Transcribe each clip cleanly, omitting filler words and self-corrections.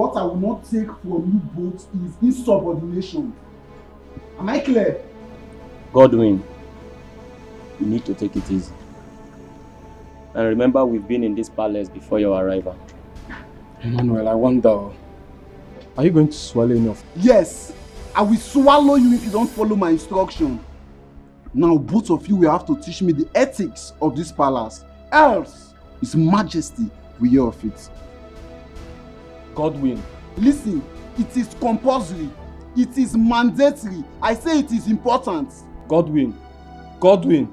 what I will not take from you both is insubordination. Am I clear? Godwin, you need to take it easy. And remember, we've been in this palace before your arrival. Emmanuel, I wonder, are you going to swallow enough? Yes, I will swallow you if you don't follow my instruction. Now both of you will have to teach me the ethics of this palace. Else, His Majesty will hear of it. Godwin. Listen, it is compulsory. It is mandatory. I say it is important. Godwin. Godwin.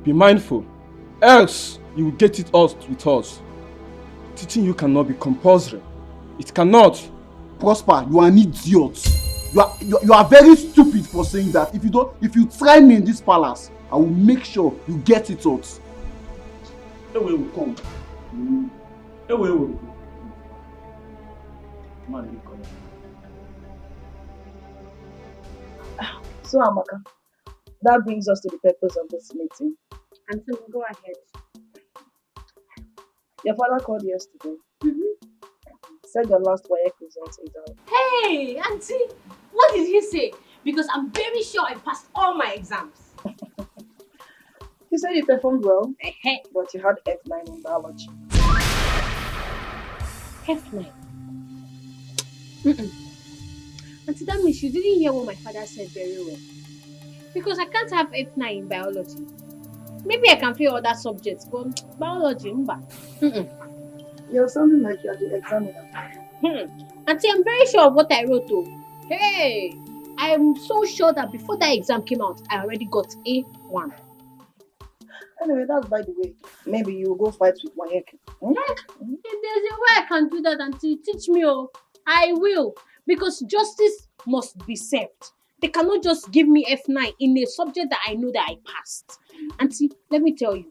Be mindful. Else, you will get it out with us. Teaching you cannot be compulsory. It cannot. Prosper, you are an idiot. You are very stupid for saying that. If you try me in this palace, I will make sure you get it out. Away will come. Away will go. Man, you come. So Amaka, that brings us to the purpose of this meeting. Auntie, go ahead. Your father called yesterday. Said your last WAEC results is out. Hey, Auntie, what did he say? Because I'm very sure I passed all my exams. He said you performed well, but you had F9 in biology. F9? Auntie, that means you didn't hear what my father said very well. Because I can't have F9 in biology. Maybe I can fail other subjects, but biology, You're sounding like you're the examiner. Auntie, I'm very sure of what I wrote though. Hey, I'm so sure that before that exam came out, I already got A1. Anyway, that's by the way. Maybe you will go fight with WAEC. If there's a way I can do that, Auntie, teach me. Oh, I will. Because justice must be served. They cannot just give me F9 in a subject that I know that I passed. Auntie, let me tell you,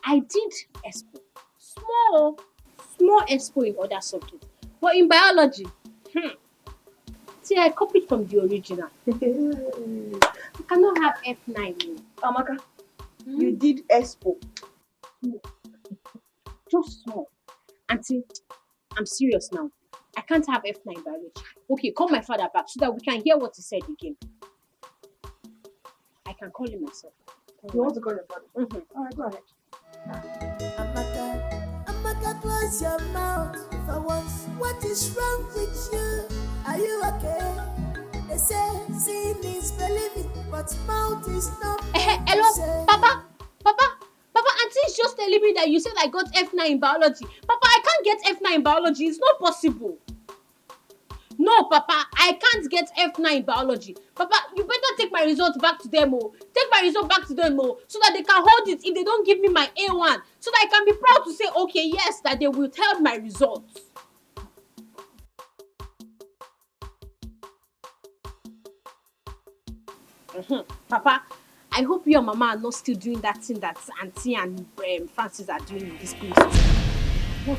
I did expo. Small expo in other subjects. But in biology, see, I copied from the original. I cannot have F9. Amaka, you did expo. Just small. Auntie, I'm serious now. I can't have F9 biology. Okay, call my father back so that we can hear what he said again. I can call him myself. You want to call your father? Alright, go ahead. Amaka, close your mouth for once. What is wrong with you? Are you okay? They say seeing is believing, but mouth is not. Hello, Papa, Auntie is just telling me that you said I got F9 in biology. Papa, I can't get F9 in biology. It's not possible. No, Papa, I can't get F9 in biology. Papa, you better take my results back to them, Take my result back to them, so that they can hold it if they don't give me my A1. So that I can be proud to say, okay, yes, that they will tell my results. Papa, I hope you and Mama are not still doing that thing that Auntie and Francis are doing in this place. What?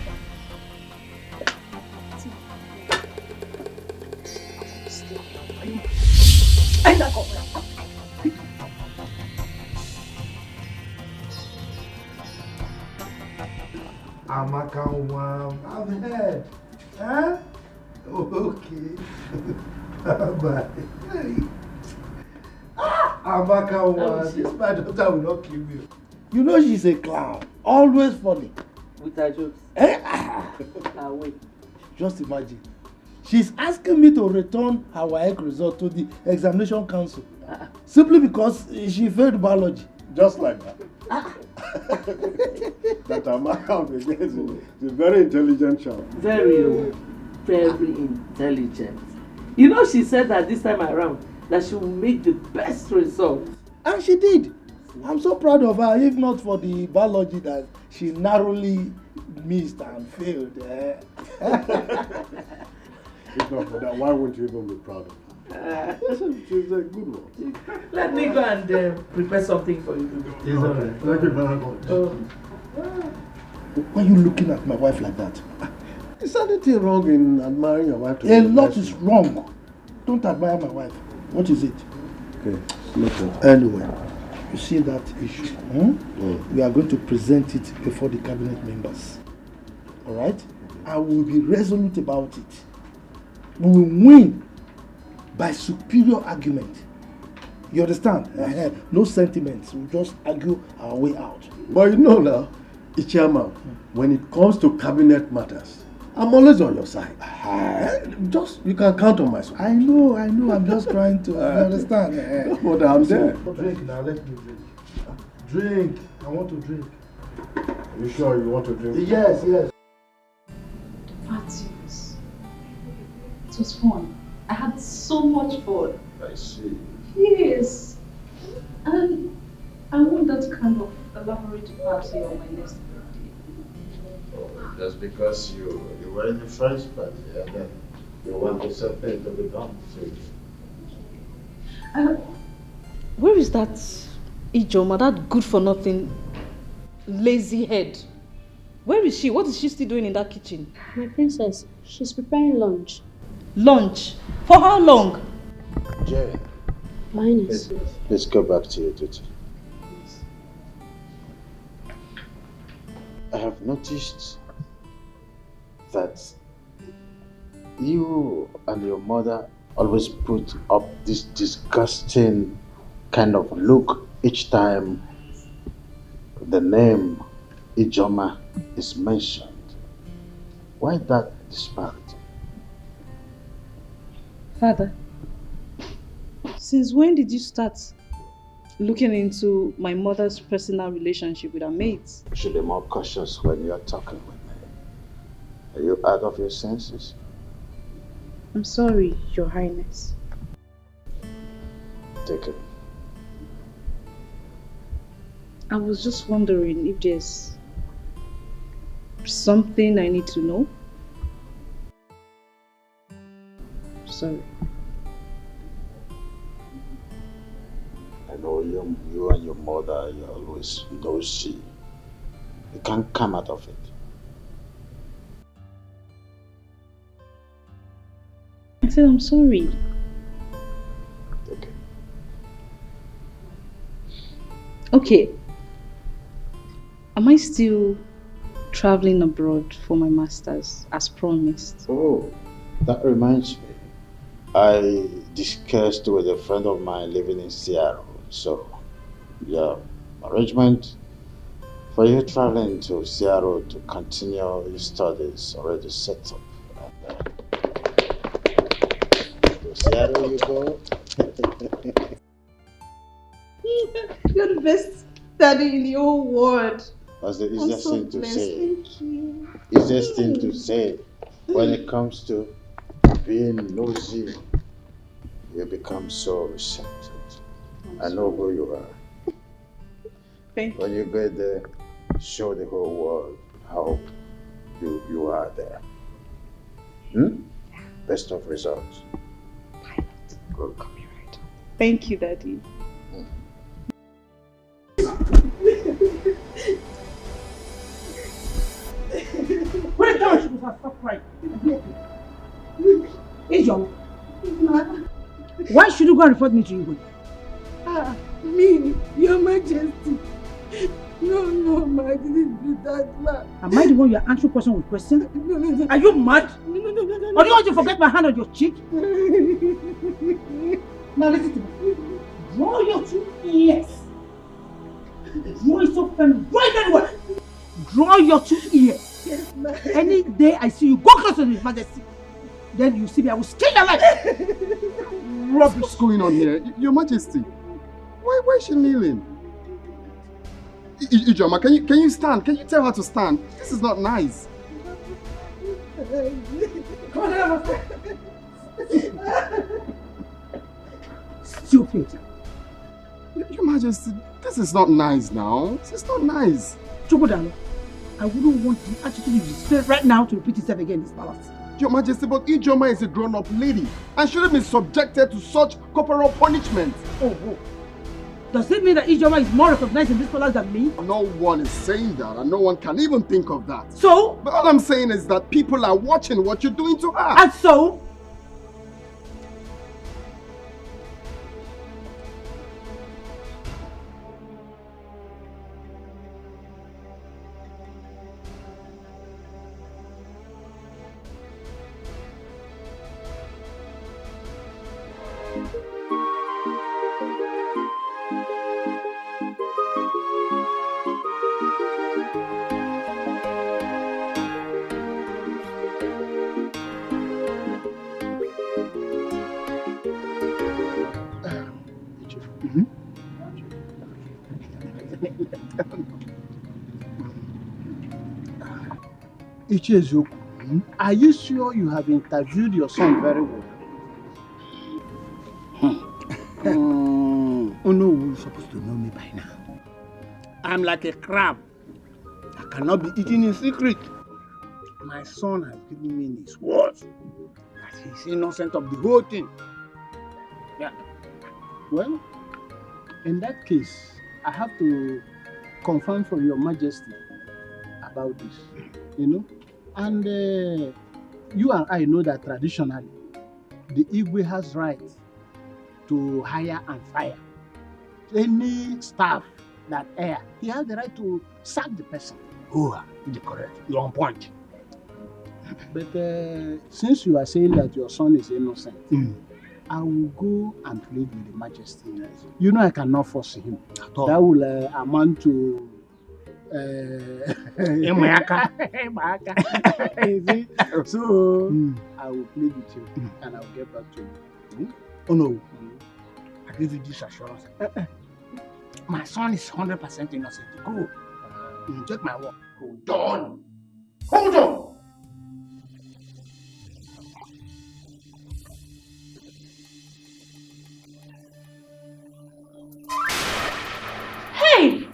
Amaka, I've heard. Huh? Okay. Bye. Amaka, this my daughter will not kill me. You know she's a clown. Always funny. With her jokes. Wait. Just imagine. She's asking me to return her WAEC result to the examination council. Simply because she failed biology. Just like that. That Amaka is a very intelligent child. Very intelligent. You know, she said that this time around that she will make the best result. And she did. I'm so proud of her, if not for the biology that she narrowly missed and failed. If not for that, why wouldn't you even be proud of her? She's a good one. Let me go and prepare something for you. It's okay. Thank you very much. Why are you looking at my wife like that? Is anything wrong in admiring your wife? A lot is wrong. Don't admire my wife. What is it? Okay. Nothing. Anyway, you see that issue. We are going to present it before the cabinet members. Alright? I will be resolute about it. We will win by superior argument. You understand? No sentiments. We'll just argue our way out. But you know now, Ichama, when it comes to cabinet matters, I'm always on your side. Just, you can count on my support. I know. I'm just trying to, you understand? But I'm there. Drink now, let me drink. Drink. I want to drink. Are you sure you want to drink? Yes. Parties. It was fun. I had so much fun. I see. Yes. And I want that kind of elaborate party on my next birthday. Just because you were in the first party and then you want the same thing to be done to you. Where is that Ijoma, that good for nothing lazy head? Where is she? What is she still doing in that kitchen? My princess, she's preparing lunch. Lunch? For how long? Jay, Highness. let's go back to your duty. I have noticed that you and your mother always put up this disgusting kind of look each time the name Ijoma is mentioned. Why that disparity? Father, since when did you start looking into my mother's personal relationship with her mates? You should be more cautious when you're talking with me. Are you out of your senses? I'm sorry, Your Highness. Take it. I was just wondering if there's something I need to know. Sorry. I know you and your mother, you're always nosy. You can't come out of it. I said I'm sorry. Okay. Am I still traveling abroad for my master's as promised? Oh, that reminds me. I discussed with a friend of mine living in Seattle. So, yeah, arrangement for you traveling to Seattle to continue your studies already set up. To Seattle you go. You're the best daddy in the whole world. That's the easiest thing to say. Thank you. Easiest thing to say when it comes to being nosy. You become so receptive. I know who you are. Thank you. When you get there, show the whole world how you are there. Best of results. Good. Copyright. Thank you, Daddy. When I tell you she was stop crying. Ijoma, why should you go and report me to you? Me, Your Majesty. No, ma, I didn't do that, ma. Am I the one you are answering question with question? No. Are you mad? No. Or do you want to forget my hand on your cheek? Now listen to me. Draw your 2 ears. Draw it so firm right anywhere. Draw your 2 ears. Yes, ma. Any day I see you go close to His Majesty, then you see me, I will skin your life. Rubbish. What's going on here? Your Majesty, why is she kneeling? Ijoma, can you stand? Can you tell her to stand? This is not nice. Come on, stupid. Your Majesty, this is not nice now. This is not nice. Chukwudalo, I wouldn't want the attitude you display right now to repeat itself again in this palace. Your Majesty, but Ijoma is a grown-up lady and shouldn't be subjected to such corporal punishment. Oh. Does it mean that Ijoma is more recognized in this palace than me? No one is saying that, and no one can even think of that. So? But all I'm saying is that people are watching what you're doing to her. And so? Ichiezoku, are you sure you have interviewed your son very well? Onowu is supposed to know me by now. I'm like a crab. I cannot be eaten in secret. My son has given me his word that he's innocent of the whole thing. Yeah. Well, in that case, I have to confirm from Your Majesty about this, you know. And you and I know that traditionally, the Igwe has right to hire and fire any staff that err. He has the right to sack the person. Oh, you're correct. You're on point. But since you are saying that your son is innocent, I will go and plead with the Majesty. You know I cannot force him. That will amount to so I will plead with you and I will get back to you. Oh no, I give you this assurance. My son is 100% innocent. Go. Take my word. Hold on. Hold on. Hey!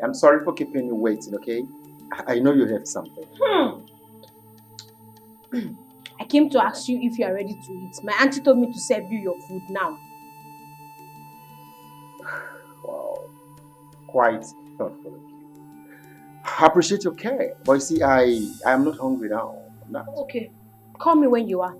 I'm sorry for keeping you waiting, okay? I know you have something. I came to ask you if you are ready to eat. My auntie told me to serve you your food now. Wow. Quite thoughtful of you. I appreciate your care. But you see, I am not hungry now. I'm not. Okay. Call me when you are.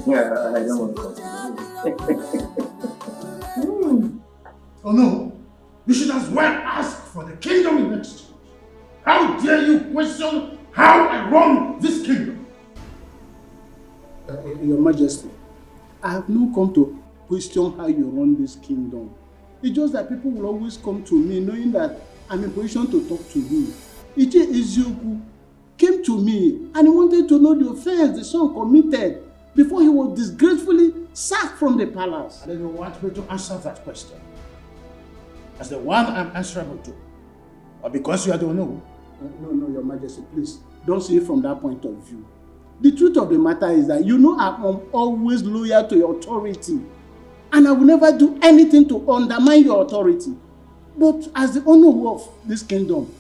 Yeah, I don't want to Oh no, you should as well ask for the kingdom in exchange. How dare you question how I run this kingdom? Your Majesty, I have not come to question how you run this kingdom. It's just that people will always come to me knowing that I'm in position to talk to you. Ichie Eziokwu came to me and he wanted to know the offense the son committed before he was disgracefully sacked from the palace. And then you want me to answer that question as the one I'm answerable to, or because you are the one who? No, Your Majesty, please don't see it from that point of view. The truth of the matter is that you know I'm always loyal to your authority, and I will never do anything to undermine your authority. But as the owner of this kingdom,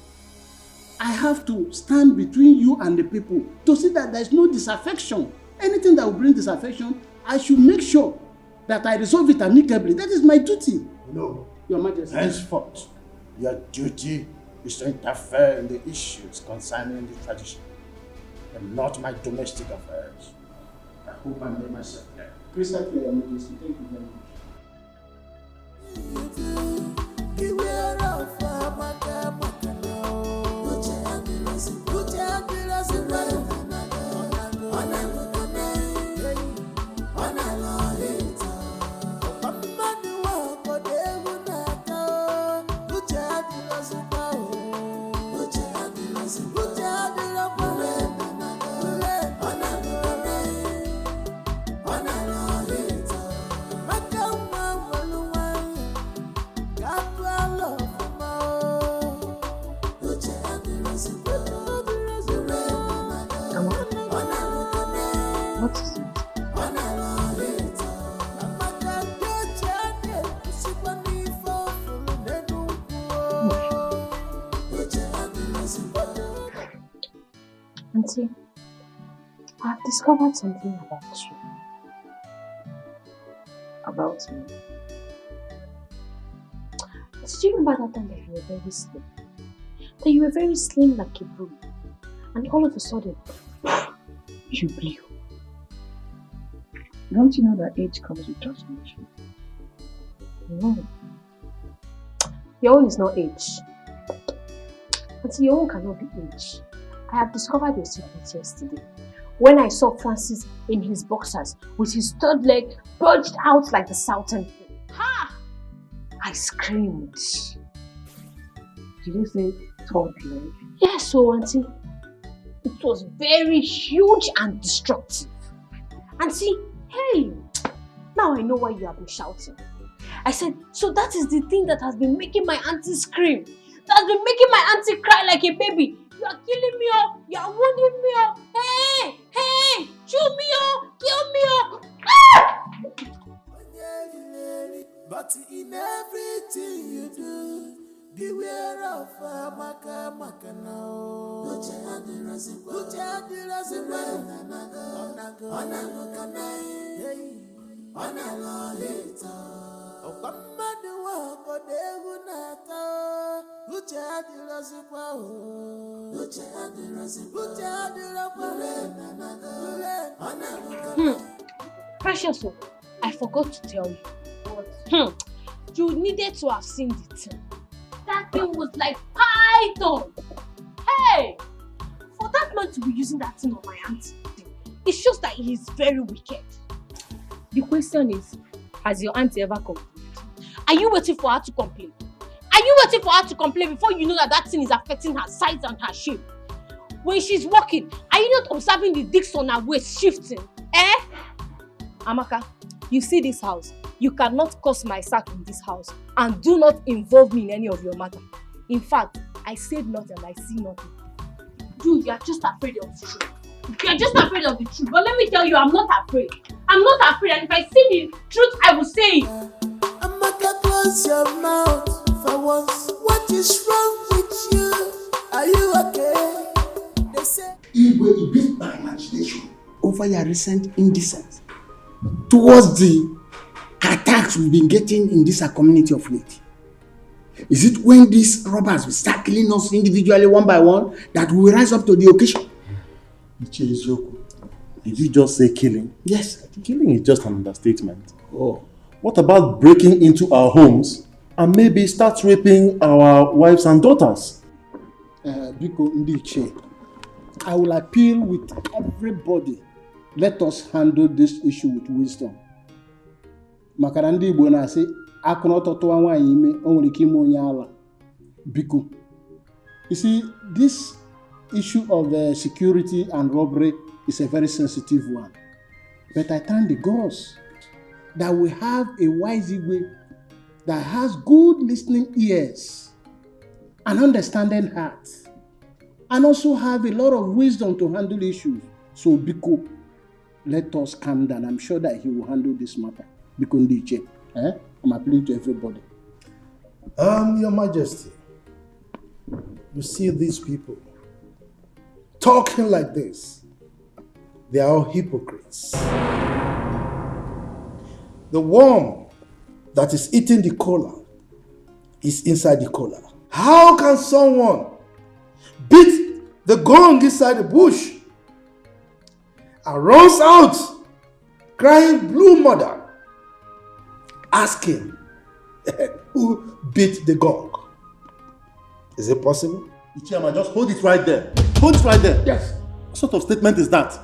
I have to stand between you and the people to see that there is no disaffection. Anything that will bring disaffection, I should make sure that I resolve it amicably. That is my duty. No. Your Majesty. Henceforth, your duty is to interfere in the issues concerning the tradition and not my domestic affairs. I hope I made myself clear. Crystal clear, Your Majesty. Thank you very What is it? Auntie, I've discovered something about you. About me? Did you remember that time that you were very slim? That you were very slim like a broom, and all of a sudden, you blew. Don't you know that age comes with transformation? No. Your own is not age. Auntie, your own cannot be age. I have discovered your secret yesterday. When I saw Francis in his boxers with his third leg bulged out like the Southern King. Ha! I screamed. Did you say toddler? Yes, so auntie. It was very huge and destructive. Auntie, hey, now I know why you have been shouting. I said, so that is the thing that has been making my auntie scream. That has been making my auntie cry like a baby. You are killing me, oh. You are wounding me, oh. Hey, hey, shoot me, oh. Kill me, oh. Ah! But in everything you do, beware of maka now. Precious, I forgot to tell you. What? You needed to have seen the thing. That thing was like python. Hey! For that man to be using that thing on my auntie, it shows that he is very wicked. The question is, has your auntie ever complained? Are you waiting for her to complain? Are you waiting for her to complain before you know that that thing is affecting her size and her shape? When she's walking, are you not observing the discs on her waist shifting? Eh? Amaka, you see this house. You cannot cause my sack in this house and do not involve me in any of your matter. In fact, I said nothing and I see nothing. Dude, you are just afraid of the truth. You are just afraid of the truth. But let me tell you, I'm not afraid. I'm not afraid, and if I see the truth, I will say it. Amaka, close your mouth for once. What is wrong with you? Are you okay? They say It will beat my imagination over your recent indecence towards the attacks we've been getting in this community of late. Is it when these robbers will start killing us individually one by one that we will rise up to the occasion? Did you just say killing? Yes. Killing is just an understatement. Oh. What about breaking into our homes and maybe start raping our wives and daughters? Biko Ndiche, I will appeal with everybody. Let us handle this issue with wisdom. Makarandi Igbo na say, "Akụna ọtọtọ nwaanyị ime, o nwere ike ime onye ala." Biko. You see, this issue of security and robbery is a very sensitive one. But I thank the gods that we have a wise Igwe that has good listening ears and understanding heart, and also have a lot of wisdom to handle issues. So Biko, let us calm down. I'm sure that he will handle this matter. Biko Ndiche, I'm appealing to everybody. Your Majesty, you see these people talking like this. They are all hypocrites. The worm that is eating the cola is inside the cola. How can someone beat the gong inside the bush and runs out crying blue mother, asking who beat the gong? Is it possible? Ichiyama, just hold it right there. Hold it right there. Yes. What sort of statement is that?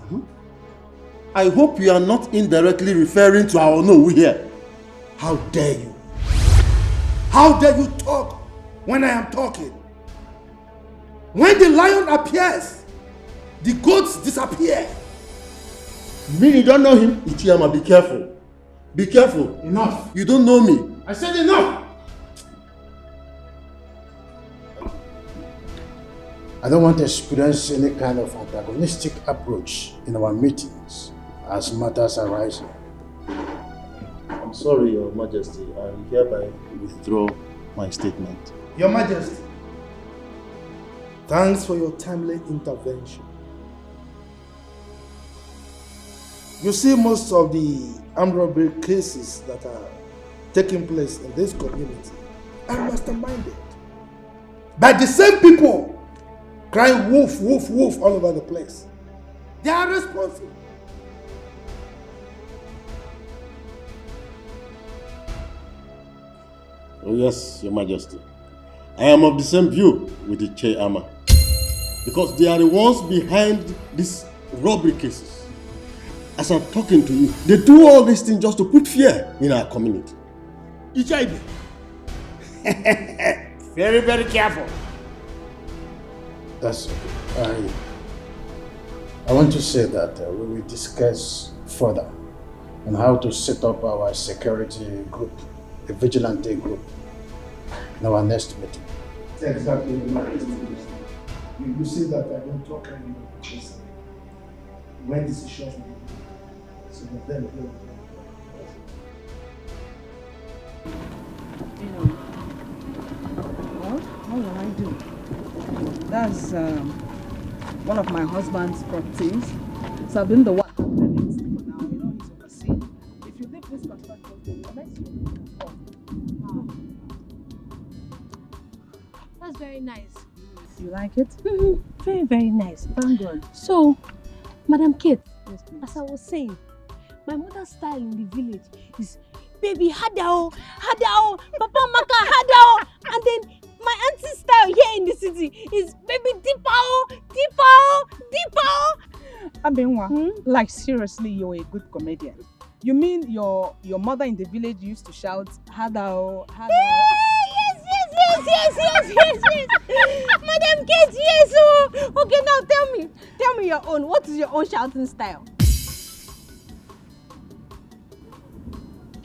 I hope you are not indirectly referring to our Onowu here. How dare you? How dare you talk when I am talking? When the lion appears, the goats disappear. Me, you don't know him? Ichiyama, be careful. Be careful. Enough. You don't know me. I said enough. I don't want to experience any kind of antagonistic approach in our meetings as matters arise. I'm sorry, Your Majesty. I hereby withdraw my statement. Your Majesty, thanks for your timely intervention. You see, most of the armed robbery cases that are taking place in this community are masterminded by the same people crying wolf, wolf, wolf all over the place. They are responsible. Oh yes, Your Majesty. I am of the same view with the Ichiyama. Because they are the ones behind these robbery cases. As I'm talking to you, they do all these things just to put fear in our community. Ichiyama, Very, very careful. That's okay. I want to say that we will discuss further on how to set up our security group, a vigilante group, in our next meeting. Exactly. You see that I don't talk anymore because when decisions will be made, so that then Well, what will I do? That's one of my husband's properties. So I've been the one handling it for now. He's overseeing. If you leave this construction, the next That's very nice. You like it? Very, very nice. Thank God. So, Madam Kate, yes, as I was saying, my mother's style in the village is baby hadao, hadao, papa maka hadao, and then my auntie's style here in the city is baby dipao, dipao, dipao. Abenwa, like seriously, you're a good comedian. You mean your mother in the village used to shout hadao, hadao? Yes. Madam Kate, yes. Oh. Okay, now tell me your own. What is your own shouting style?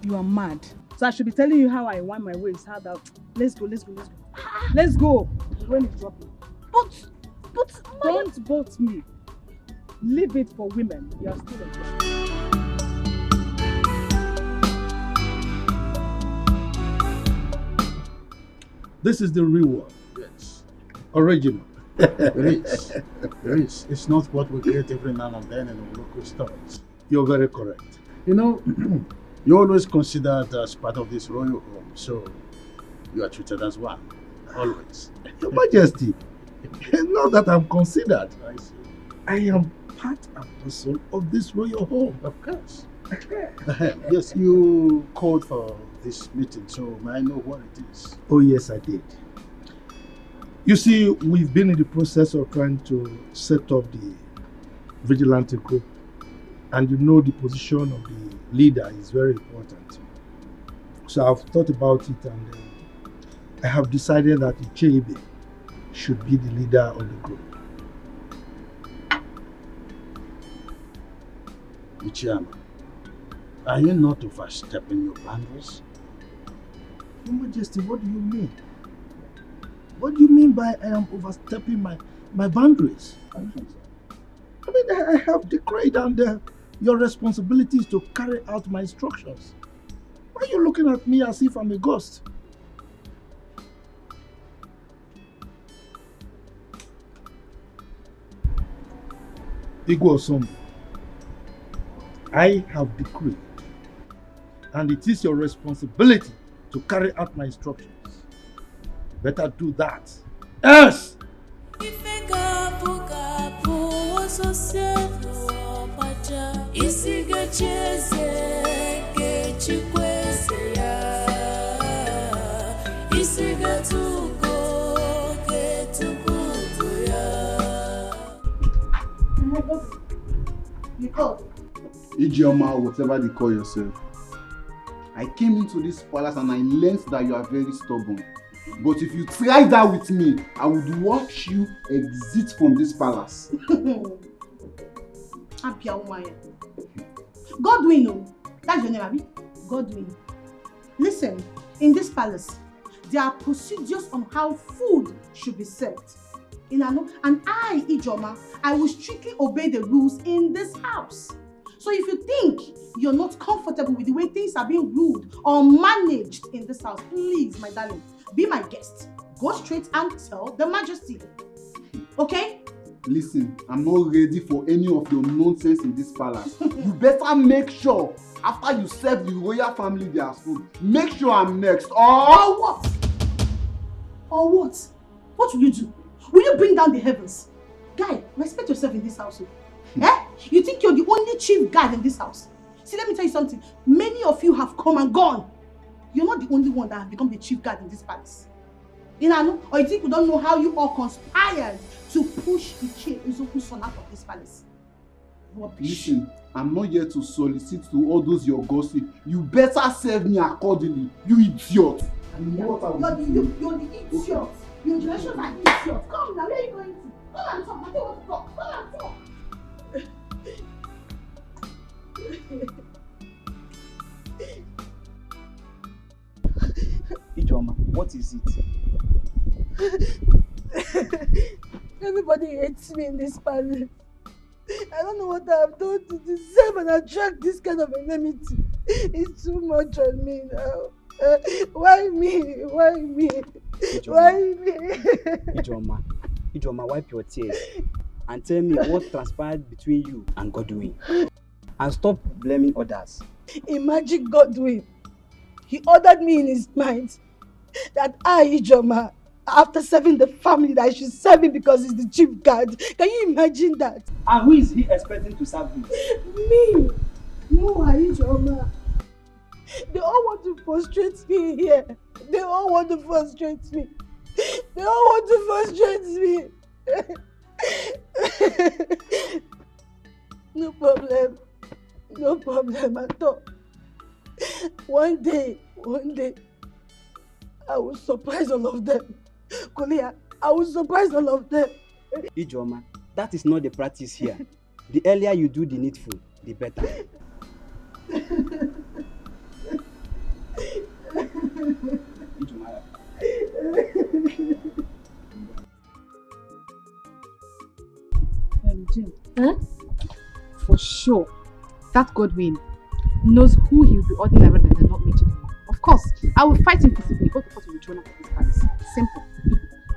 You are mad. So I should be telling you how I want my waist. How that? Let's go. Let's go. The rain is dropping. But don't boat me. Leave it for women. You are still a girl. This is the real one. Yes. Original. It is. It's not what we get every now and then in the local stores. You're very correct. You always considered as part of this royal home, so you are treated as one. Always. Your Majesty, not that I'm considered. I see. I am part and parcel of this royal home. Of course. Yes, you called for this meeting, so may I know what it is? Oh yes, I did. You see, we've been in the process of trying to set up the vigilante group, and the position of the leader is very important. So I've thought about it, and I have decided that Ichebe should be the leader of the group. Ichiyama, are you not overstepping your boundaries? Your Majesty, what do you mean? What do you mean by I am overstepping my boundaries? I mean, I have decreed, and your responsibility is to carry out my instructions. Why are you looking at me as if I'm a ghost? Igwe, I have decreed, and it is your responsibility to carry out my instructions. Better do that. Else! Ijeoma, whatever they call yourself. I came into this palace and I learned that you are very stubborn. But if you try that with me, I would watch you exit from this palace. Godwin, that's your name, Abi? Godwin. Listen, in this palace, there are procedures on how food should be served. And I, Ijoma, I will strictly obey the rules in this house. So if you think you're not comfortable with the way things are being ruled or managed in this house, please, my darling, be my guest. Go straight and tell the Majesty. Okay? Listen, I'm not ready for any of your nonsense in this palace. You better make sure, after you serve the royal family their food, make sure I'm next. Or what? Or what? What will you do? Will you bring down the heavens? Guy, respect yourself in this household. You think you're the only chief guard in this house? See, let me tell you something. Many of you have come and gone. You're not the only one that has become the chief guard in this palace. Or you think you don't know how you all conspired to push Ichie Uzoku's son out of this palace? Listen, I'm not here to solicit to all those your gossip. You better serve me accordingly, you idiot. And you know what I was You're the idiot. Your generations are idiots. Come now, where are you going to? Come and talk. I don't want to talk. Come and talk. Ijoma, what is it? Everybody hates me in this palace. I don't know what I've done to deserve and attract this kind of enmity. It's too much on me now. Why me? Why me? Ijoma. Why me? Ijoma, wipe your tears and tell me what transpired between you and Godwin. And stop blaming others. Imagine Godwin. He ordered me in his mind that I, Ijoma, after serving the family, that I should serve him because he's the chief guard. Can you imagine that? And who is he expecting to serve him? Me. No, Ijoma. They all want to frustrate me here. They all want to frustrate me. They all want to frustrate me. No problem. No problem at all. One day, I will surprise all of them. Kolia, I will surprise all of them. Ijoma, that is not the practice here. The earlier you do the needful, the better. Jim, for sure, that Godwin knows who he will be ordering around and not mention him. Of course, I will fight him physically. Both of us will be thrown out of this palace. Simple.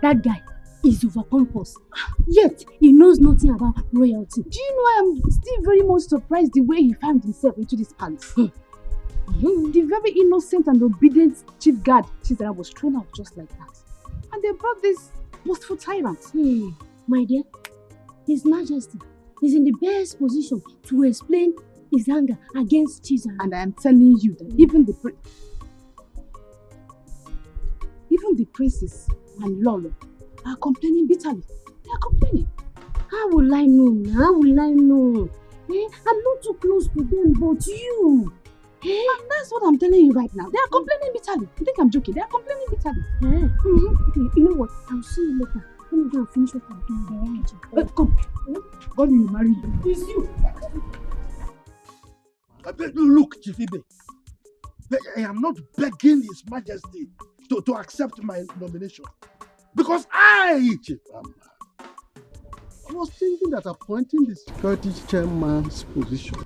That guy is over pompous. Yet, he knows nothing about royalty. Do you know I am still very much surprised the way he found himself into this palace? The very innocent and obedient chief guard Chizera was thrown out just like that. And they brought this boastful tyrant. My dear, His Majesty is in the best position to explain his anger against Chizera. And I am telling you that even the princes and Lolo are complaining bitterly. They are complaining. How will I know? How will I know? I'm not too close to them, but you. And that's what I'm telling you right now. They are complaining bitterly. You think I'm joking? They are complaining bitterly. Okay, you know what? I'll see you later. Let me go and finish what I'm doing. Come. God will marry you. It's you. Look, Chief Ibe, I am not begging His Majesty to accept my nomination. Because Chief Amma, I was thinking that appointing the security chairman's position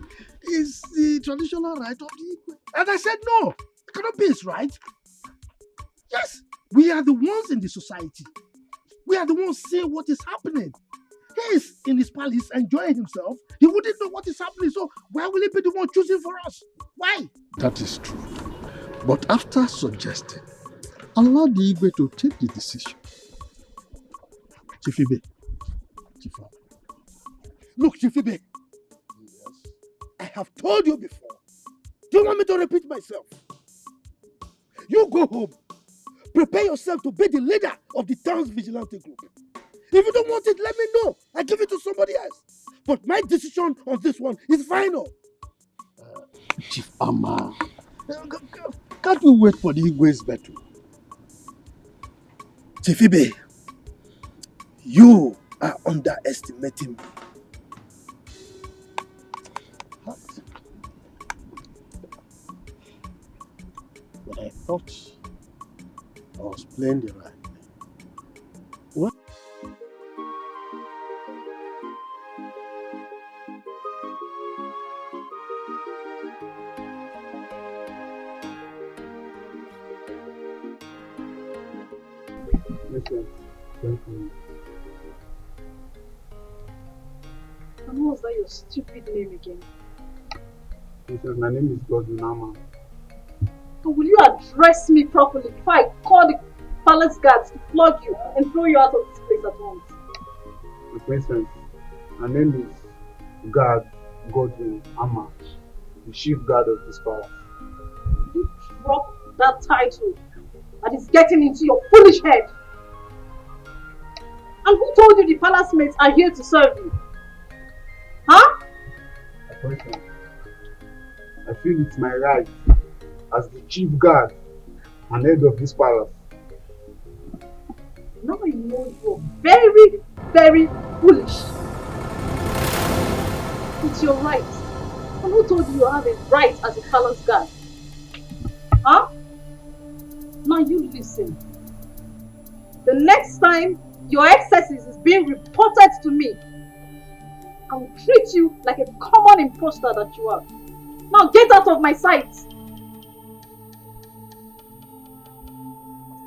is the traditional right of the Igwe. And I said, no, it cannot be his right. Yes, we are the ones in the society. We are the ones seeing what is happening. He is in his palace enjoying himself. He wouldn't know what is happening, so why will he be the one choosing for us? Why? That is true. But after suggesting, allow the Igwe to take the decision. Chief Ibe. Chief Amma. Look, Chief Ibe. Yes. I have told you before. Do you want me to repeat myself? You go home. Prepare yourself to be the leader of the town's vigilante group. If you don't want it, let me know. I give it to somebody else. But my decision on this one is final. Chief Amma, can't we wait for the Igwe's battle? Chief Ibe, you are underestimating me. What? But I thought I was playing the right. What? Listen, welcome. And what was that your stupid name again? Listen, my name is Godwin Amma. So will you address me properly before I call the palace guards to flog you and throw you out of this place at once? My princess, my name is Godwin Amma, the chief guard of this palace. You drop that title that is getting into your foolish head. And who told you the palace mates are here to serve you? Huh? My princess, I feel it's my right as the chief guard and head of this palace. Now you know you're very, very foolish. It's your right. And who told you you have a right as a palace guard? Huh? Now you listen. The next time your excesses is being reported to me, I will treat you like a common imposter that you are. Now get out of my sight.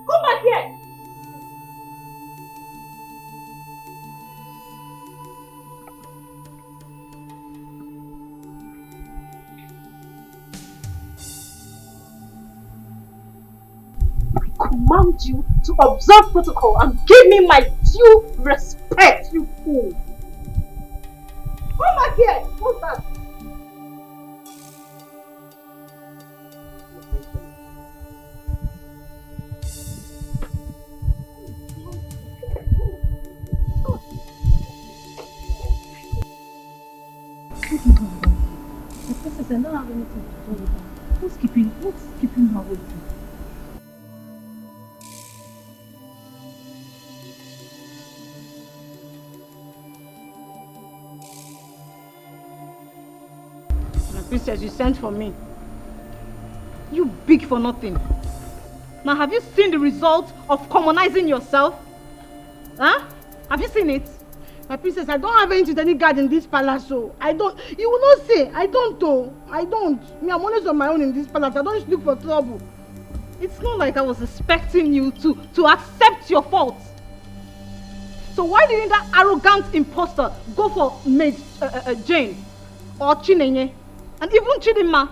Come back here. I command you to observe protocol and give me my due respect, you fool. Come back here. What's that? The princess, I don't have anything to do with her. What's keeping her with you? My princess, you sent for me. You big for nothing. Now, have you seen the result of commonizing yourself? Huh? Have you seen it? My princess, I don't have anything to any guard in this palace, so I don't. You will not say. I don't, though. I don't. Me, I'm always on my own in this palace. I don't look for trouble. It's not like I was expecting you to accept your fault. So why didn't that arrogant imposter go for maid Jane or Chinenye and even Chidinma?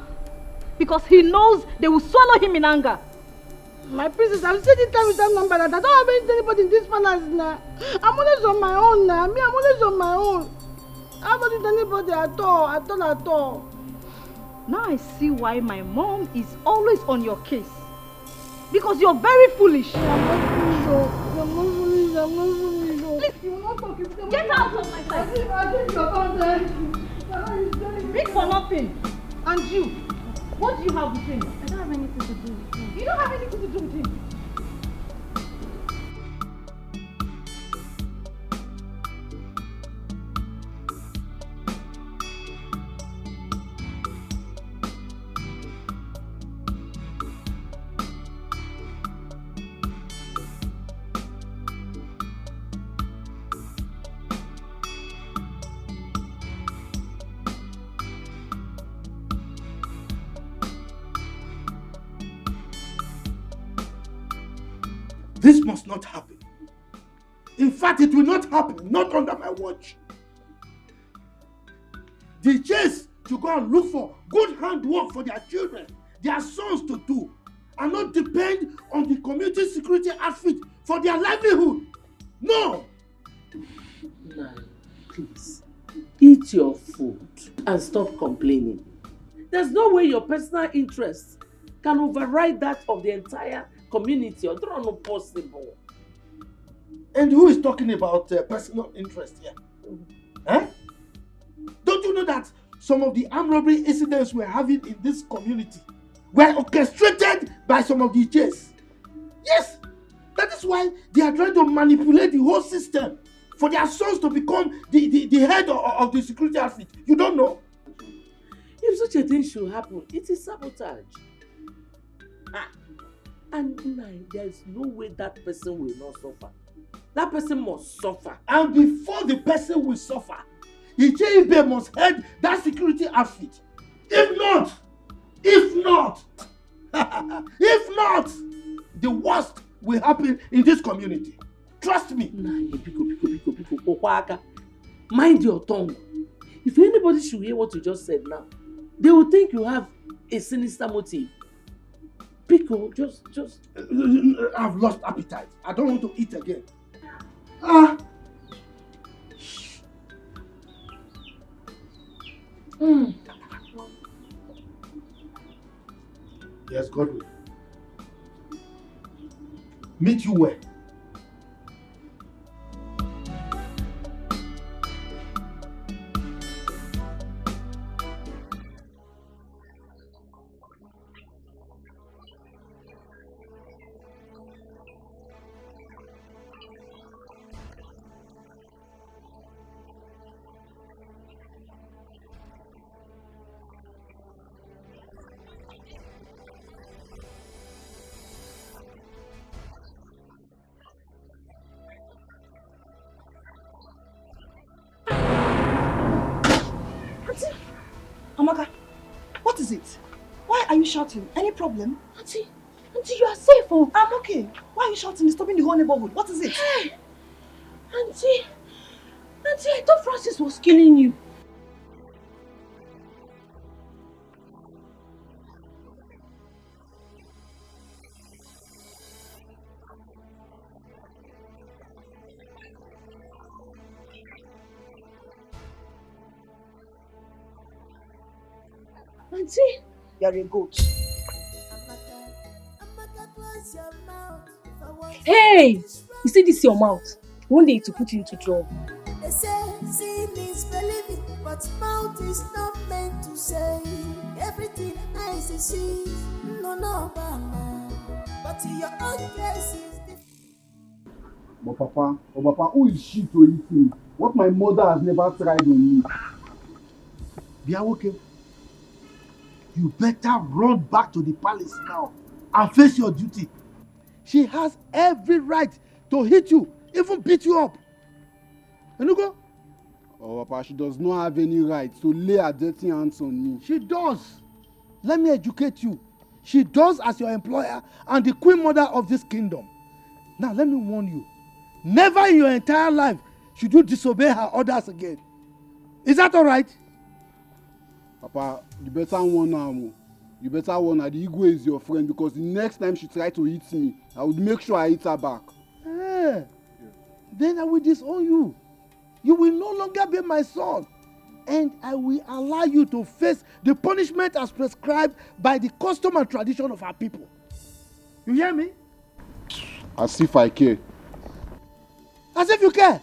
Because he knows they will swallow him in anger. My princess, I've said it time with that number that I don't have anybody in this palace now. I'm always on my own now. Me, I'm always on my own. I don't need anybody at all. Now I see why my mom is always on your case. Because you're very foolish. I'm not foolish. Please, You will not talk. get out of my sight. Big for nothing. And you, what do you have with him? I don't have anything to do with him. You don't have anything to do with him. This must not happen. In fact, it will not happen, not under my watch. The chase to go and look for good handwork for their children, their sons to do, and not depend on the community security outfit for their livelihood. No! Nai, please, eat your food and stop complaining. There's no way your personal interests can override that of the entire community. Or not possible. And who is talking about personal interest here? Eh? Don't you know that some of the armed robbery incidents we're having in this community were orchestrated by some of the J's? Yes! That is why they are trying to manipulate the whole system for their sons to become the head of the security outfit. You don't know? If such a thing should happen, it is sabotage. And there is no way that person will not suffer. That person must suffer. And before the person will suffer, Ibe must head that security outfit. If not, the worst will happen in this community. Trust me. Mind your tongue. If anybody should hear what you just said now, they will think you have a sinister motive. Pico, just... I've lost appetite. I don't want to eat again. Yes, Godwin. Meet you where? you shouting? Any problem? Auntie, you are safe, oh. I'm okay. Why are you shouting? Disturbing the whole neighborhood. What is it? Hey, Auntie, I thought Francis was killing you. Auntie, you're a goat. Hey! You see this your mouth? One day to put you into trouble. They say seeing is believing, but mouth is not meant to say everything eyes see. No, mama. But in your own case is different. But Papa, who is she to eat me? What my mother has never tried on me. Biawoke, you better run back to the palace now and face your duty. She has every right to hit you, even beat you up. Enugo? Oh, Papa, she does not have any right to lay her dirty hands on me. She does. Let me educate you. She does as your employer and the queen mother of this kingdom. Now, let me warn you. Never in your entire life should you disobey her orders again. Is that all right? Papa, you better warn her. You better warn her. The Igwe is your friend, because the next time she tries to hit me, I would make sure I hit her back. Then I will disown you. You will no longer be my son. And I will allow you to face the punishment as prescribed by the custom and tradition of our people. You hear me? As if I care. As if you care.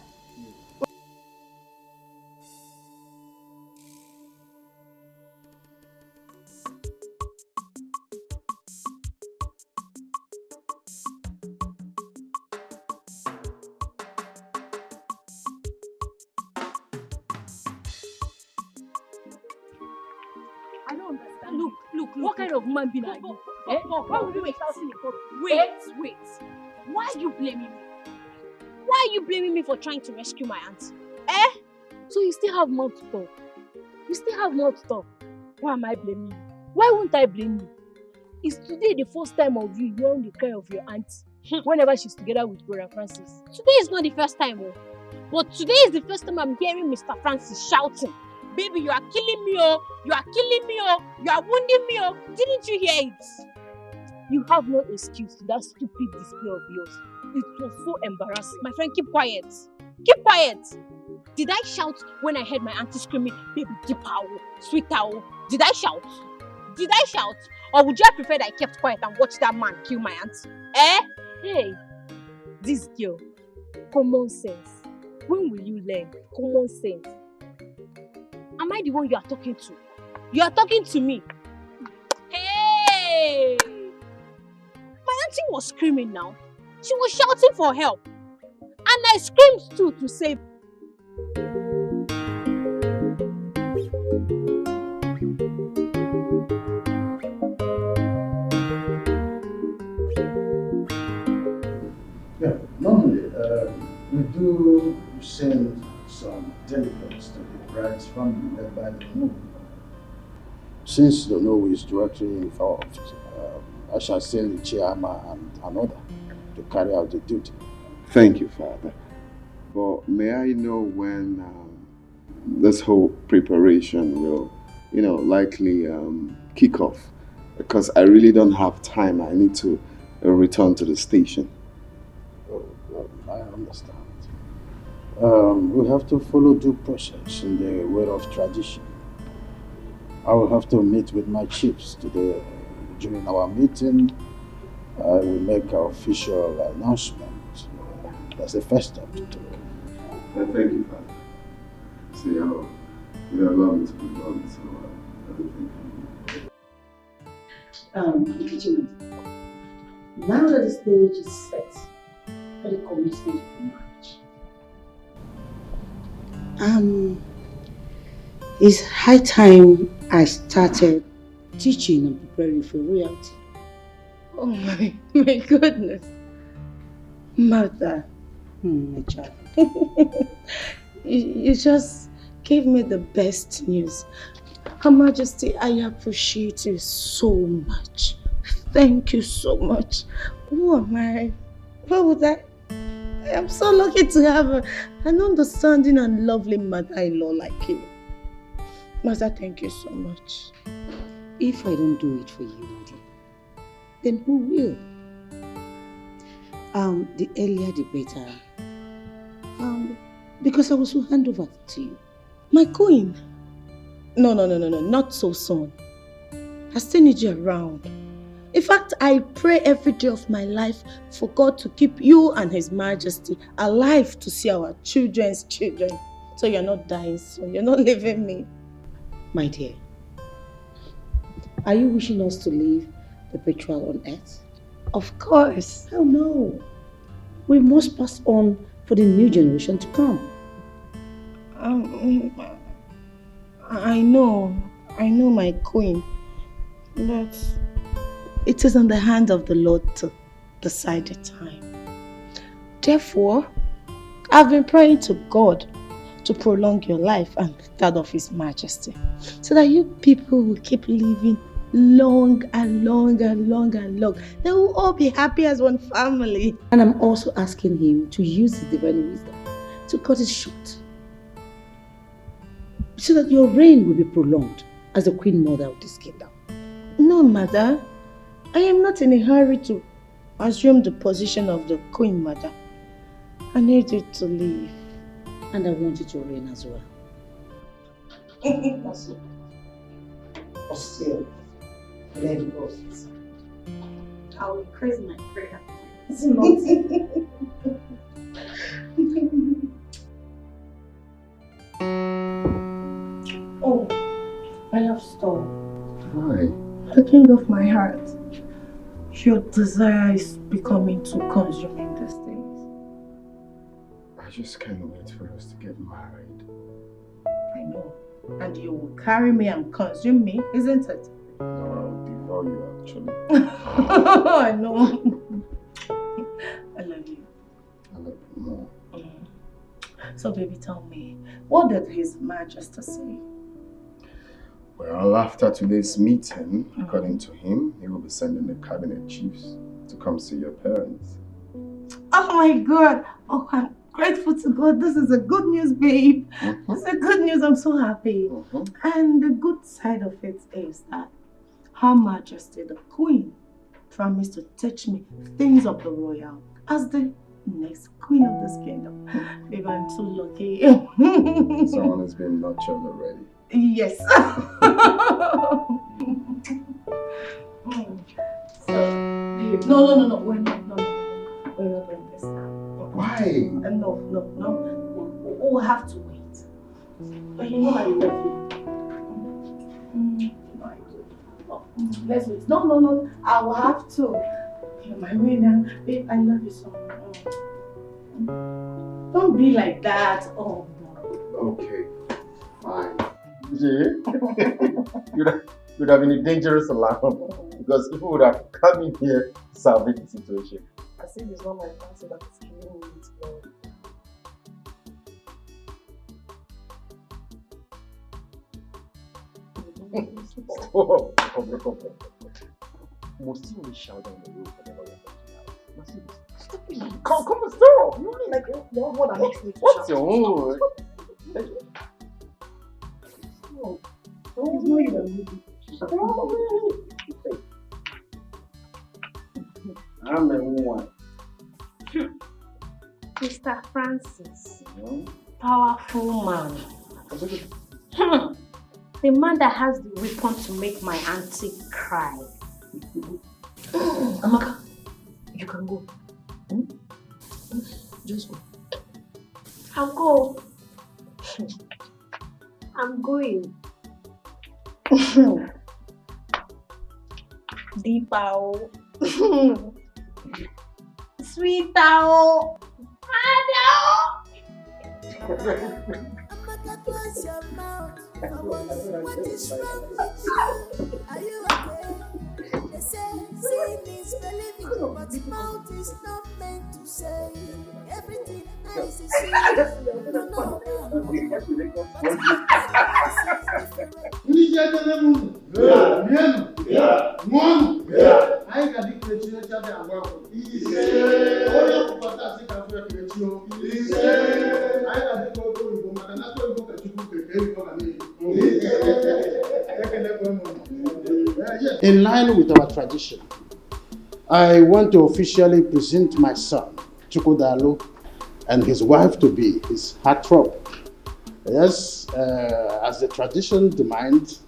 I don't understand. Look, what kind of man being are you? Why would you be shouting in public? Wait. Why are you blaming me? Why are you blaming me for trying to rescue my auntie? So you still have mouth to talk. Why am I blaming you? Why won't I blame you? Is today the first time of you hearing the cry of your auntie whenever she's together with Brother Francis? Today is not the first time, but today is the first time I'm hearing Mr. Francis shouting, "Baby, you are killing me, oh! You are killing me, oh! You are wounding me, oh!" Didn't you hear it? You have no excuse to that stupid display of yours. It was so embarrassing. My friend, keep quiet. Keep quiet. Did I shout when I heard my auntie screaming, "Baby, deep owl, sweet owl"? Did I shout? Or would you have preferred I kept quiet and watched that man kill my auntie? Hey, this girl, common sense. When will you learn common sense? Am I the one you are talking to? You are talking to me. Hey! My auntie was screaming now. She was shouting for help. And I screamed too to save. Yeah, normally we do send some delegates to the bride's family led by the Nono. Since the Nono is directly involved, I shall send the chairman and another to carry out the duty. Thank you, Father. But may I know when this whole preparation will, likely kick off? Because I really don't have time. I need to return to the station. Oh, I understand. We have to follow due process in the way of tradition. I will have to meet with my chiefs today. During our meeting, I will make an official announcement. That's the first step to take. Thank you, Father. See how you allow me to be done, so everything. Regina, now that the stage is set for the commitment of marriage, it's high time I started teaching and preparing for royalty. Oh my goodness. Mother, my child, you just gave me the best news. Her Majesty, I appreciate you so much. Thank you so much. Who am I? What would I am so lucky to have an understanding and lovely mother-in-law like you. Master, thank you so much. If I don't do it for you, Nadia, then who will? The earlier the better. Because I will soon hand over to you. My queen? No, not so soon. I still need you around. In fact, I pray every day of my life for God to keep you and His Majesty alive to see our children's children. So you're not dying soon. You're not leaving me. My dear, are you wishing us to live perpetual on earth? Of course. Oh no. We must pass on for the new generation to come. I know, my queen. But it is in the hand of the Lord to decide the time. Therefore, I've been praying to God to prolong your life and that of His Majesty, so that you people will keep living long and long and long and long. They will all be happy as one family. And I'm also asking Him to use His divine wisdom to cut it short, so that your reign will be prolonged as the Queen Mother of this kingdom. No, Mother. I am not in a hurry to assume the position of the Queen Mother. I need you to leave. And I want you to reign as well. That's it. But still, let it go. I will increase my prayer. It's not. Oh, I love Storm. Why? The king of my heart. Your desire is becoming too consuming these days. I just can't wait for us to get married. I know. And you will carry me and consume me, isn't it? No, I'll devour you actually. I know. I love you. I love you more. So baby, tell me, what did His Majesty say? Well, after today's meeting, according to him, he will be sending the cabinet chiefs to come see your parents. Oh my God! Oh, I'm grateful to God. This is a good news, babe. It's a good news. I'm so happy. And the good side of it is that Her Majesty, the Queen, promised to teach me things of the royal as the next queen of this kingdom. Babe, I'm so lucky. Someone has been nurtured already. Yes. So, babe, no. We're not doing this now. Why? No. We'll have to wait. But you know I love you. Let's wait. No. I will have to. You're my winner. Babe, I love you so much. Don't be like that. Oh, no. Okay, fine. You'd have been a dangerous alarm because people would have come in here to salvage the situation. I see it's not my fancy that is killing me with love. Stop. Most you will shout down the road for the lawyer. Stop it. Come and stop. You mean like the one that makes me what's your own? It's not even movie. I'm a one. Mr. Francis, powerful man. The man that has the weapon to make my auntie cry. Amaka, you can go. Just go. I'll go. I'm going. Deepa. Sweet owl. Amaka, close your mouth. What is wrong with you? Are you okay? They say seeing is believing, but mouth is not meant to say everything eyes is seeing. No. In line with our tradition, I want to officially present my son, Chukwudalu, and his wife-to-be, his heartthrob. Yes, as the tradition demands,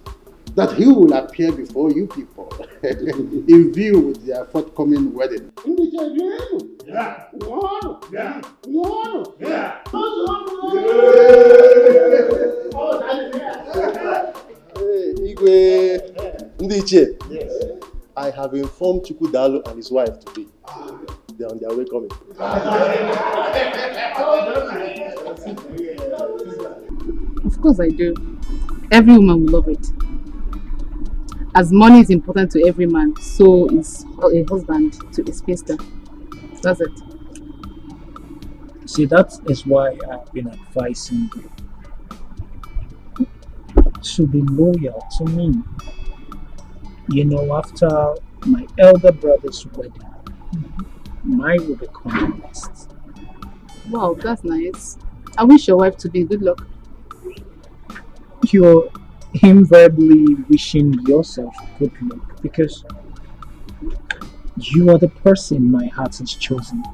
that he will appear before you people in view with their forthcoming wedding. Yeah. Yeah. Igwe Ndiche, I have informed Chukwudalu and his wife to be. They are on their way coming. Of course I do. Every woman will love it. As money is important to every man, so is a husband to a spinster. That's it. See, that is why I've been advising you to be loyal to me. You know, after my elder brother's wedding, mine will become next. Wow, that's nice. I wish your wife to be good luck. You're invariably wishing yourself good luck because you are the person my heart has chosen.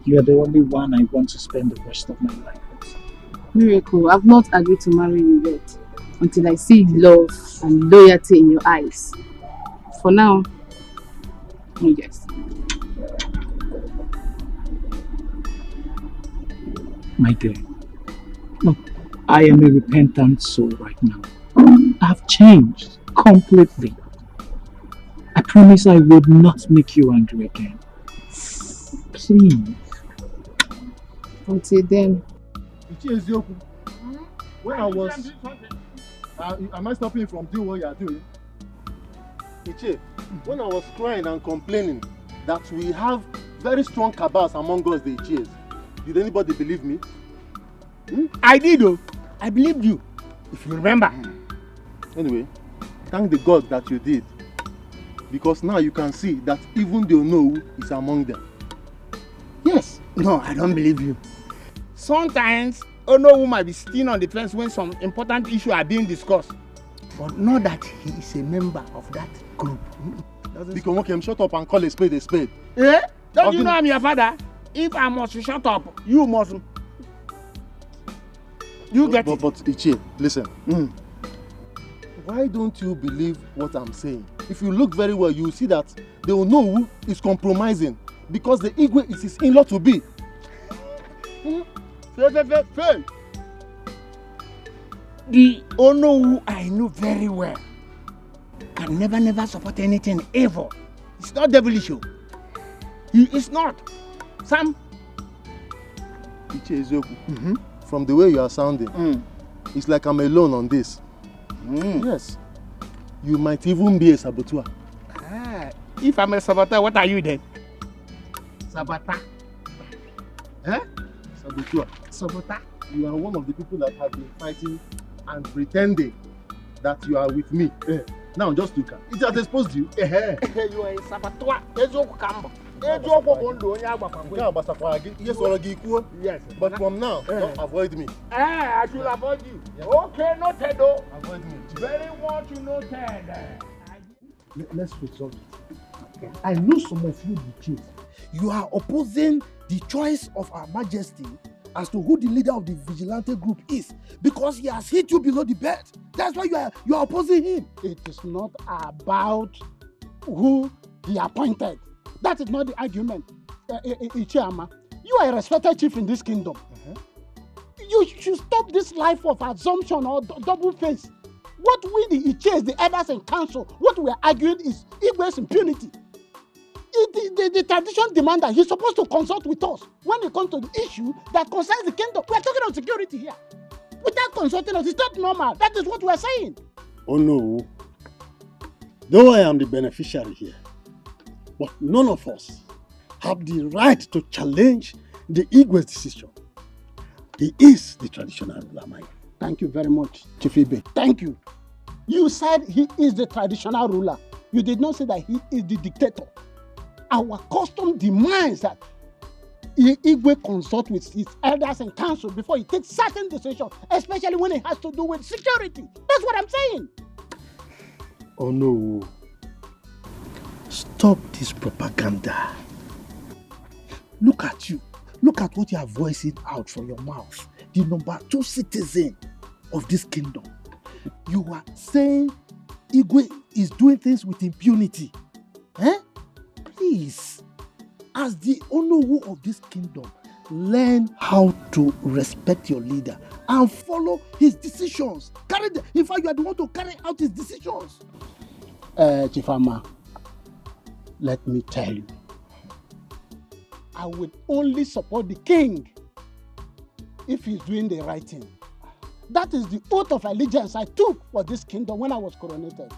You are the only one I want to spend the rest of my life with. Miracle, I've not agreed to marry you yet until I see love and loyalty in your eyes. For now, yes. My dear, look, I am a repentant soul right now. I've changed completely. I promise I would not make you angry again. Please. Until then. When I was... am I stopping you from doing what you are doing? Iche, when I was crying and complaining that we have very strong cabals among us, the Iches, did anybody believe me? I did, though. I believed you, if you remember. Anyway, thank the God that you did. Because now you can see that even the Onowu is among them. Yes. No, I don't believe you. Sometimes, Onowu might be sitting on the fence when some important issues are being discussed. But not that he is a member of that group. Because shut up and call a spade a spade. Eh? Don't you know I'm your father? If I must shut up, you must. You get it. But Ichie, listen. Why don't you believe what I'm saying? If you look very well, you see that the Onowu is compromising because the Igwe is his in-law to be. Fail. The Onowu I know very well can never support anything ever. It's not devilish. He is not. Sam. Ichie Ezoku. From the way you are sounding, it's like I'm alone on this. Yes. You might even be a saboteur. If I'm a saboteur, what are you then? Saboteur. Saboteur. Saboteur. You are one of the people that have been fighting and pretending that you are with me. Now just look at it. Has exposed you. You are a saboteur. Yes, but from now, don't avoid me. I should avoid you. Yes. Okay, noted though. Avoid me. Very much noted. Let's resolve it. Okay. I know some of you the chief. You are opposing the choice of Her Majesty as to who the leader of the vigilante group is because he has hit you below the belt. That's why you are opposing him. It is not about who he appointed. That is not the argument. Ichiama, you are a respected chief in this kingdom. You should stop this life of assumption or double face. What we the Iches, the elders and council, what we are arguing is Igwe's impunity. The tradition demands that he's supposed to consult with us when it comes to the issue that concerns the kingdom. We are talking about security here. Without consulting us, it's not normal. That is what we are saying. Oh no. Though I am the beneficiary here, but none of us have the right to challenge the Igwe's decision. He is the traditional ruler. Thank you very much, Chief Ibe. Thank you. You said he is the traditional ruler. You did not say that he is the dictator. Our custom demands that Igwe consult with his elders and council before he takes certain decisions, especially when it has to do with security. That's what I'm saying. Oh no. Stop this propaganda. Look at you. Look at what you are voicing out from your mouth. The number 2 citizen of this kingdom. You are saying Igwe is doing things with impunity. Please, as the Onowu of this kingdom, learn how to respect your leader and follow his decisions. In fact, you are the one to carry out his decisions. Chifama, let me tell you, I will only support the king if he's doing the right thing. That is the oath of allegiance I took for this kingdom when I was coronated.